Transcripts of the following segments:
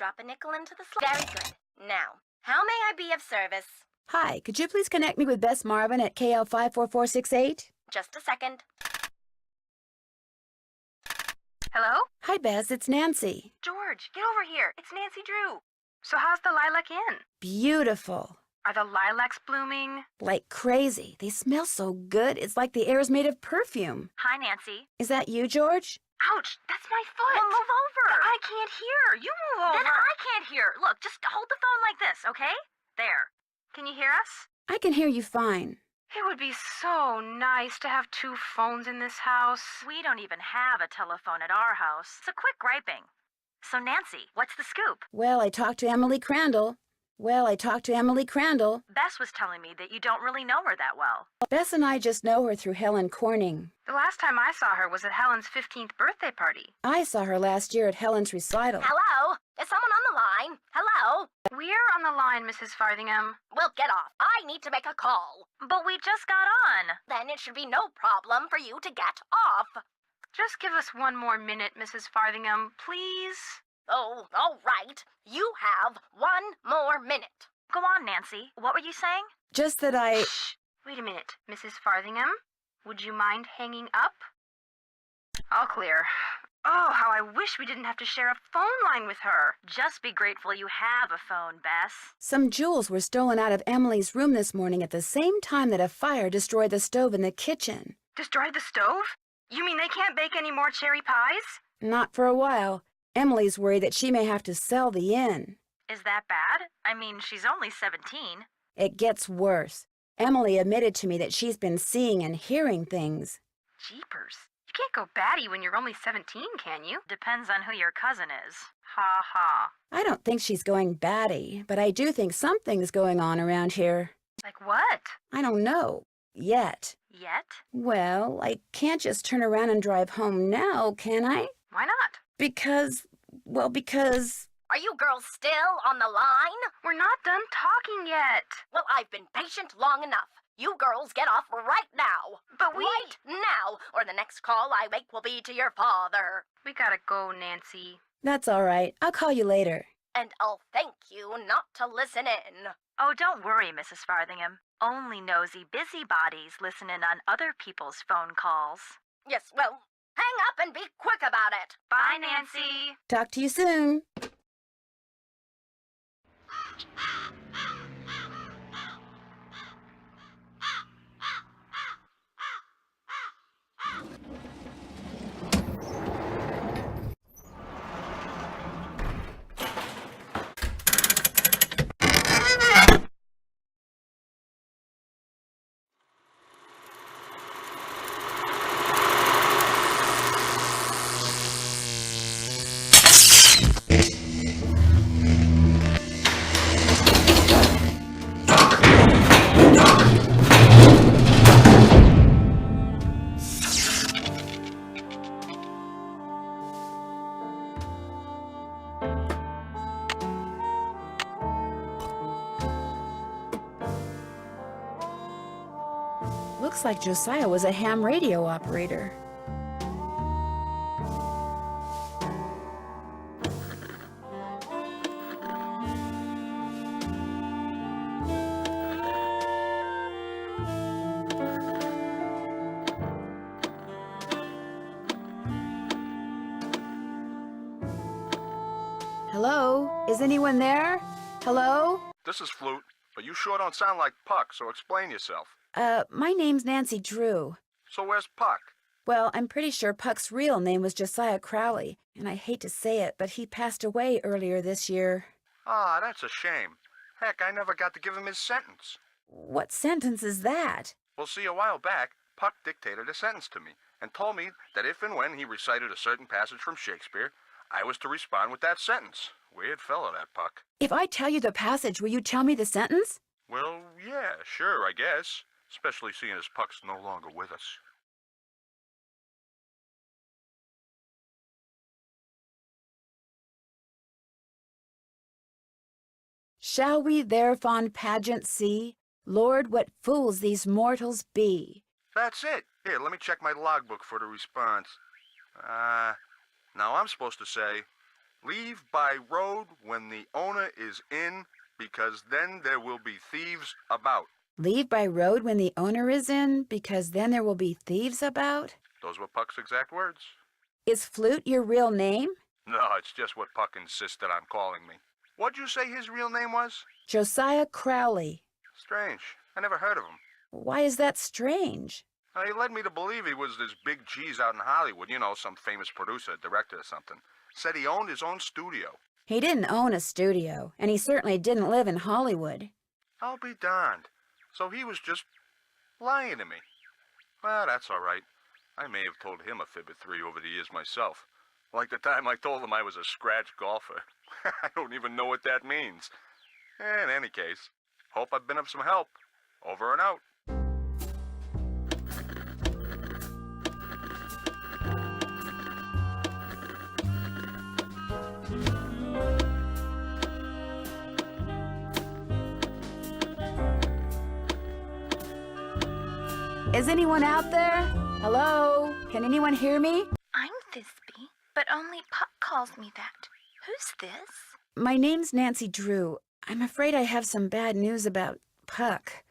drop a nickel into the slot. Very good. Now, how may I be of service? Hi, could you please connect me with Bess Marvin at KL54468? Just a second. Hello? Hi, Bess, it's Nancy. George, get over here. It's Nancy Drew. So how's the Lilac Inn? Beautiful. Are the lilacs blooming? Like crazy. They smell so good. It's like the air is made of perfume. Hi, Nancy. Is that you, George? Ouch, that's my foot. Well, move over. I can't hear. You move over. Then I can't hear. Look, just hold the phone like this, okay? There. Can you hear us? I can hear you fine. It would be so nice to have two phones in this house. We don't even have a telephone at our house. So quit griping. So, Nancy, what's the scoop? Well, I talked to Emily Crandell. Bess was telling me that you don't really know her that well. Bess and I just know her through Helen Corning. The last time I saw her was at Helen's 15th birthday party. I saw her last year at Helen's recital. Hello? Is someone on the line? Hello? We're on the line, Mrs. Farthingham. Well, get off. I need to make a call. But we just got on. Then it should be no problem for you to get off. Just give us one more minute, Mrs. Farthingham, please. Oh, all right. You have 1 more minute. Go on, Nancy. What were you saying? Just that I... Shh. Wait a minute, Mrs. Farthingham. Would you mind hanging up? All clear. Oh, how I wish we didn't have to share a phone line with her. Just be grateful you have a phone, Bess. Some jewels were stolen out of Emily's room this morning at the same time that a fire destroyed the stove in the kitchen. Destroyed the stove? You mean they can't bake any more cherry pies? Not for a while. Emily's worried that she may have to sell the inn. Is that bad? I mean, she's only 17. It gets worse. Emily admitted to me that she's been seeing and hearing things. Jeepers. You can't go batty when you're only 17, can you? Depends on who your cousin is. Ha ha. I don't think she's going batty, but I do think something's going on around here. Like what? I don't know. Yet. Yet? Well, I can't just turn around and drive home now, can I? Why not? Because... Are you girls still on the line? We're not done talking yet. Well, I've been patient long enough. You girls get off right now. But we... Right now, or the next call I make will be to your father. We gotta go, Nancy. That's all right. I'll call you later. And I'll thank you not to listen in. Oh, don't worry, Mrs. Farthingham. Only nosy busybodies listen in on other people's phone calls. Yes, well, hang up and be quick about it. Bye, Nancy. Talk to you soon. Looks like Josiah was a ham radio operator. Hello? Is anyone there? Hello? This is Flute, but you sure don't sound like Puck, so explain yourself. My name's Nancy Drew. So where's Puck? Well, I'm pretty sure Puck's real name was Josiah Crowley, and I hate to say it, but he passed away earlier this year. Ah, that's a shame. Heck, I never got to give him his sentence. What sentence is that? Well, see, a while back, Puck dictated a sentence to me and told me that if and when he recited a certain passage from Shakespeare, I was to respond with that sentence. Weird fellow, that Puck. If I tell you the passage, will you tell me the sentence? Well, yeah, sure, I guess. Especially seeing as Puck's no longer with us. Shall we their fond pageant see? Lord, what fools these mortals be! That's it. Here, let me check my logbook for the response. Now I'm supposed to say, Leave by road when the owner is in, because then there will be thieves about. Leave by road when the owner is in, because then there will be thieves about? Those were Puck's exact words. Is Flute your real name? No, it's just what Puck insisted on calling me. What'd you say his real name was? Josiah Crowley. Strange. I never heard of him. Why is that strange? He led me to believe he was this big cheese out in Hollywood, you know, some famous producer, director or something. Said he owned his own studio. He didn't own a studio, and he certainly didn't live in Hollywood. I'll be darned. So he was just lying to me. Well, that's all right. I may have told him a fib or three over the years myself. Like the time I told him I was a scratch golfer. I don't even know what that means. In any case, hope I've been of some help. Over and out. Is anyone out there? Hello? Can anyone hear me? I'm Thisbe, but only Puck calls me that. Who's this? My name's Nancy Drew. I'm afraid I have some bad news about Puck.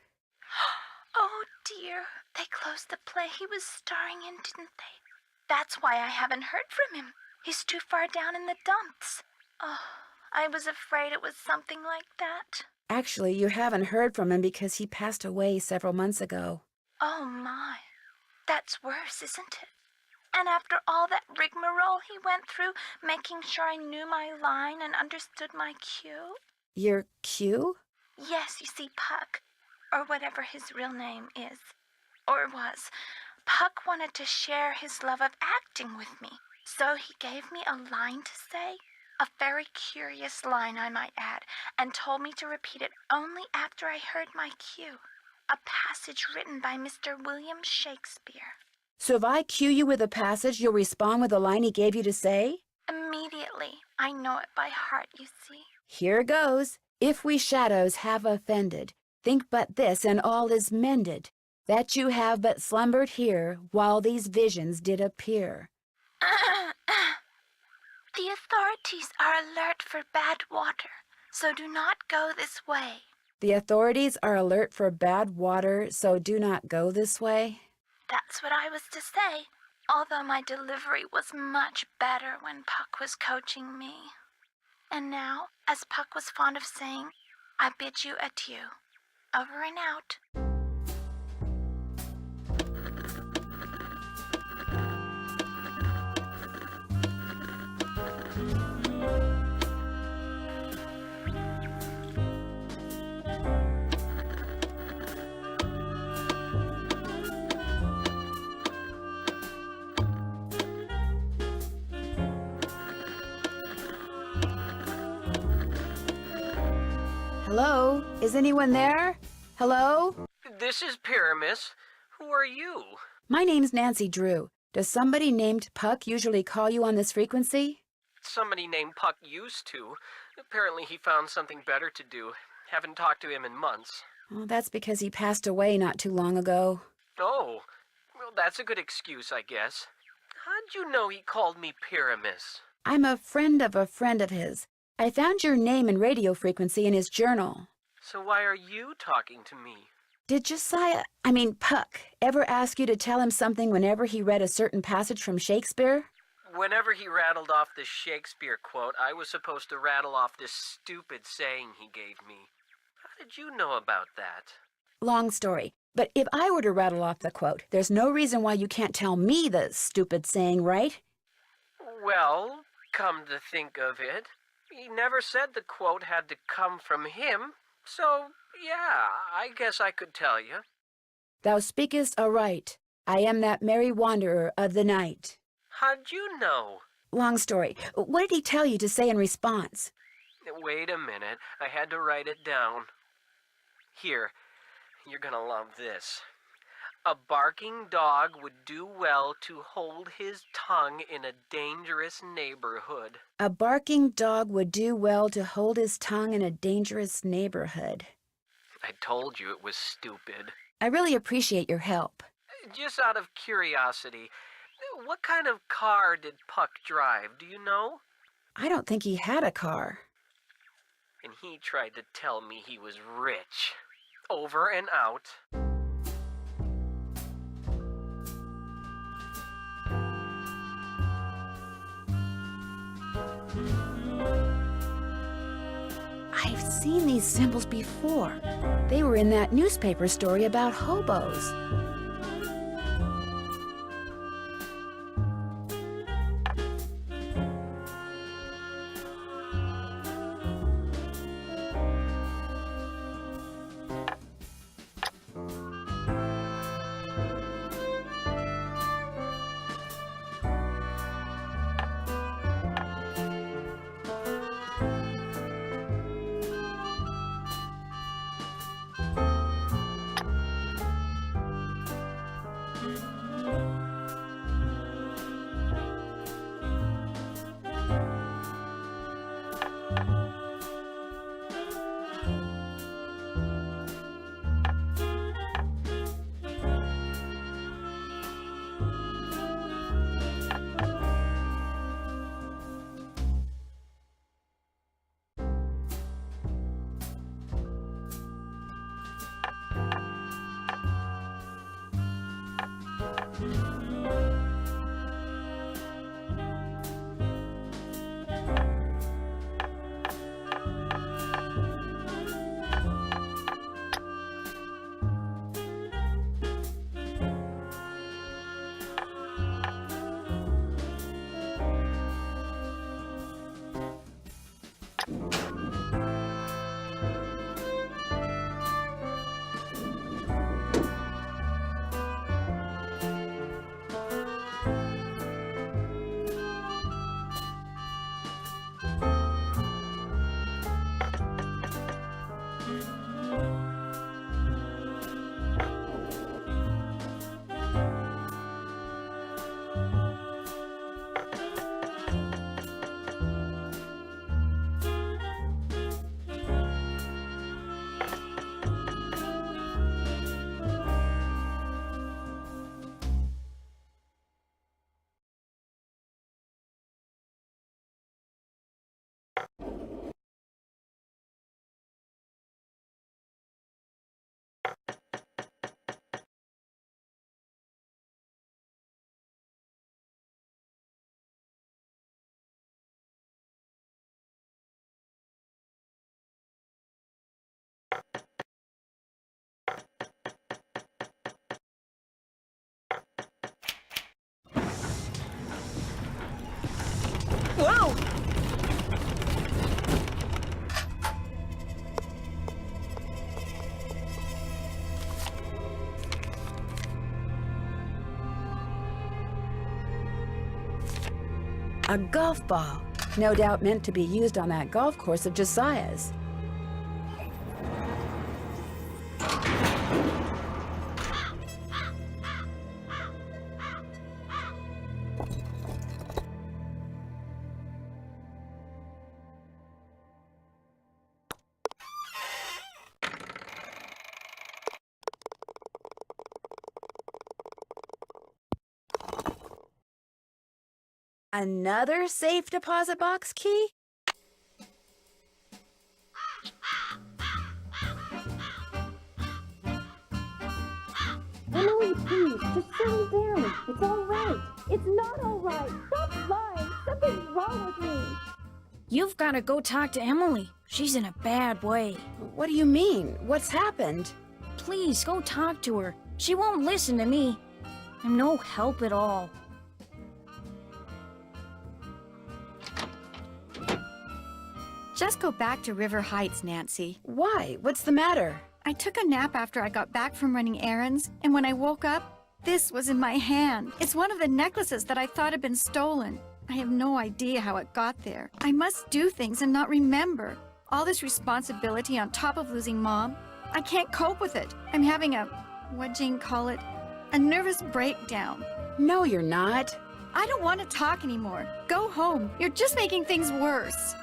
Oh, dear. They closed the play he was starring in, didn't they? That's why I haven't heard from him. He's too far down in the dumps. Oh, I was afraid it was something like that. Actually, you haven't heard from him because he passed away several months ago. Oh, my. That's worse, isn't it? And after all that rigmarole he went through, making sure I knew my line and understood my cue? Your cue? Yes, you see, Puck, or whatever his real name is, or was, Puck wanted to share his love of acting with me. So he gave me a line to say, a very curious line, I might add, and told me to repeat it only after I heard my cue. A passage written by Mr. William Shakespeare. So if I cue you with a passage, you'll respond with the line he gave you to say? Immediately. I know it by heart, you see. Here goes. If we shadows have offended, think but this, and all is mended, that you have but slumbered here, while these visions did appear. The authorities are alert for bad water, so do not go this way. The authorities are alert for bad water, so do not go this way. That's what I was to say, although my delivery was much better when Puck was coaching me. And now, as Puck was fond of saying, I bid you adieu. Over and out. Hello? Is anyone there? Hello? This is Pyramus. Who are you? My name's Nancy Drew. Does somebody named Puck usually call you on this frequency? Somebody named Puck used to. Apparently he found something better to do. Haven't talked to him in months. Well, that's because he passed away not too long ago. Oh, well, that's a good excuse, I guess. How'd you know he called me Pyramus? I'm a friend of his. I found your name and radio frequency in his journal. So why are you talking to me? Did Puck, ever ask you to tell him something whenever he read a certain passage from Shakespeare? Whenever he rattled off this Shakespeare quote, I was supposed to rattle off this stupid saying he gave me. How did you know about that? Long story. But if I were to rattle off the quote, there's no reason why you can't tell me the stupid saying, right? Well, come to think of it, he never said the quote had to come from him, so, yeah, I guess I could tell you. Thou speakest aright. I am that merry wanderer of the night. How'd you know? Long story. What did he tell you to say in response? Wait a minute, I had to write it down. Here, you're gonna love this. A barking dog would do well to hold his tongue in a dangerous neighborhood. A barking dog would do well to hold his tongue in a dangerous neighborhood. I told you it was stupid. I really appreciate your help. Just out of curiosity, what kind of car did Puck drive, do you know? I don't think he had a car. And he tried to tell me he was rich. Over and out. I've seen these symbols before. They were in that newspaper story about hobos. Whoa! A golf ball, no doubt meant to be used on that golf course of Josiah's. Another safe deposit box key? Emily, please, just settle down. It's all right. It's not all right. Stop lying. Something's wrong with me. You've got to go talk to Emily. She's in a bad way. What do you mean? What's happened? Please, go talk to her. She won't listen to me. I'm no help at all. Just go back to River Heights, Nancy. Why? What's the matter? I took a nap after I got back from running errands, and when I woke up, this was in my hand. It's one of the necklaces that I thought had been stolen. I have no idea how it got there. I must do things and not remember. All this responsibility on top of losing Mom. I can't cope with it. I'm having what'd Jane call it? A nervous breakdown. No, you're not. I don't want to talk anymore. Go home. You're just making things worse.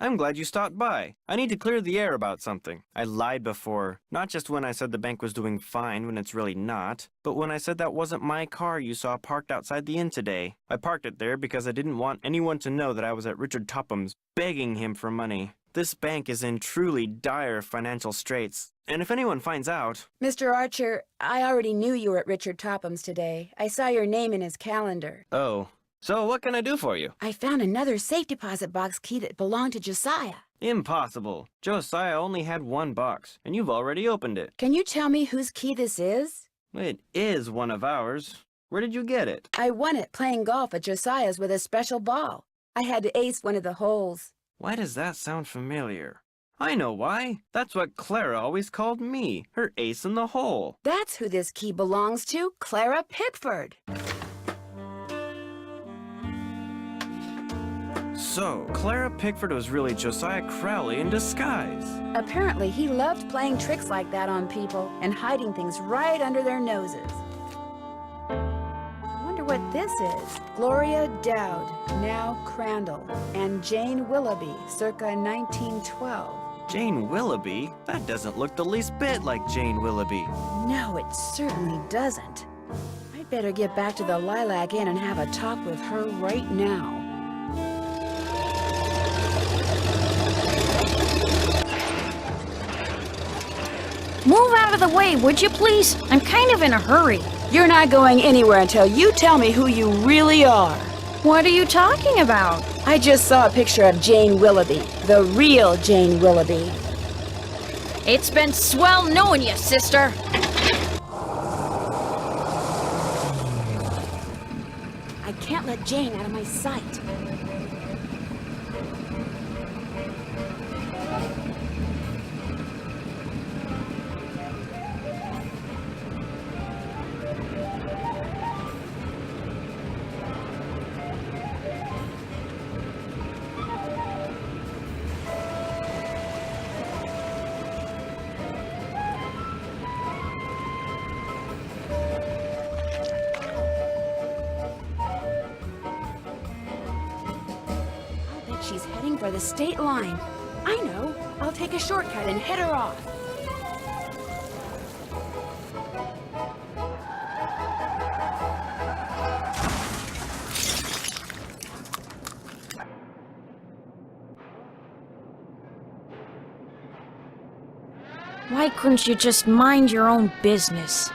I'm glad you stopped by. I need to clear the air about something. I lied before, not just when I said the bank was doing fine when it's really not, but when I said that wasn't my car you saw parked outside the inn today. I parked it there because I didn't want anyone to know that I was at Richard Topham's begging him for money. This bank is in truly dire financial straits, and if anyone finds out... Mr. Archer, I already knew you were at Richard Topham's today. I saw your name in his calendar. Oh. So what can I do for you? I found another safe deposit box key that belonged to Josiah. Impossible. Josiah only had one box, and you've already opened it. Can you tell me whose key this is? It is one of ours. Where did you get it? I won it playing golf at Josiah's with a special ball. I had to ace one of the holes. Why does that sound familiar? I know why. That's what Clara always called me, her ace in the hole. That's who this key belongs to, Clara Pickford. So, Clara Pickford was really Josiah Crowley in disguise. Apparently, he loved playing tricks like that on people and hiding things right under their noses. I wonder what this is. Gloria Dowd, now Crandell, and Jane Willoughby, circa 1912. Jane Willoughby? That doesn't look the least bit like Jane Willoughby. No, it certainly doesn't. I'd better get back to the Lilac Inn and have a talk with her right now. Move out of the way, would you please? I'm kind of in a hurry. You're not going anywhere until you tell me who you really are. What are you talking about? I just saw a picture of Jane Willoughby, the real Jane Willoughby. It's been swell knowing you, sister. I can't let Jane out of my sight. She's heading for the state line. I know. I'll take a shortcut and head her off. Why couldn't you just mind your own business?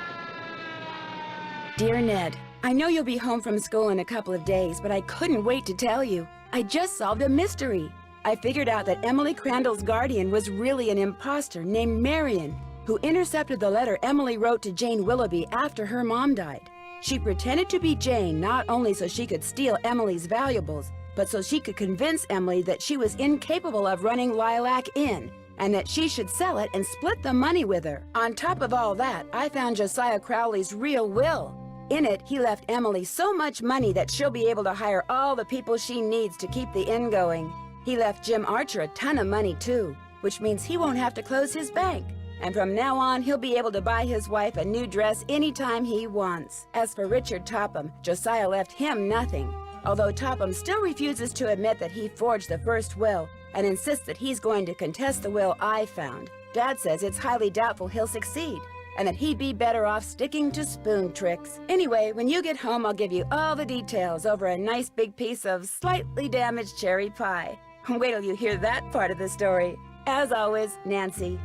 Dear Ned, I know you'll be home from school in a couple of days, but I couldn't wait to tell you. I just solved a mystery. I figured out that Emily Crandell's guardian was really an imposter named Marion, who intercepted the letter Emily wrote to Jane Willoughby after her mom died. She pretended to be Jane not only so she could steal Emily's valuables, but so she could convince Emily that she was incapable of running Lilac Inn, and that she should sell it and split the money with her. On top of all that, I found Josiah Crowley's real will. In it, he left Emily so much money that she'll be able to hire all the people she needs to keep the inn going. He left Jim Archer a ton of money too, which means he won't have to close his bank. And from now on, he'll be able to buy his wife a new dress anytime he wants. As for Richard Topham, Josiah left him nothing, although Topham still refuses to admit that he forged the first will and insists that he's going to contest the will I found. Dad says it's highly doubtful he'll succeed, and that he'd be better off sticking to spoon tricks. Anyway, when you get home, I'll give you all the details over a nice big piece of slightly damaged cherry pie. Wait till you hear that part of the story. As always, Nancy.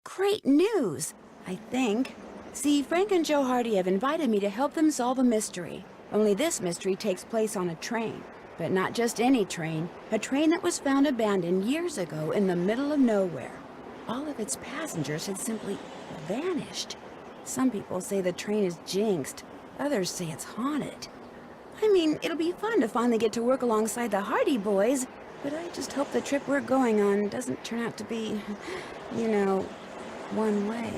Great news, I think. See, Frank and Joe Hardy have invited me to help them solve a mystery. Only this mystery takes place on a train. But not just any train, a train that was found abandoned years ago in the middle of nowhere. All of its passengers had simply vanished. Some people say the train is jinxed, others say it's haunted. I mean, it'll be fun to finally get to work alongside the Hardy boys, but I just hope the trip we're going on doesn't turn out to be, you know, one way.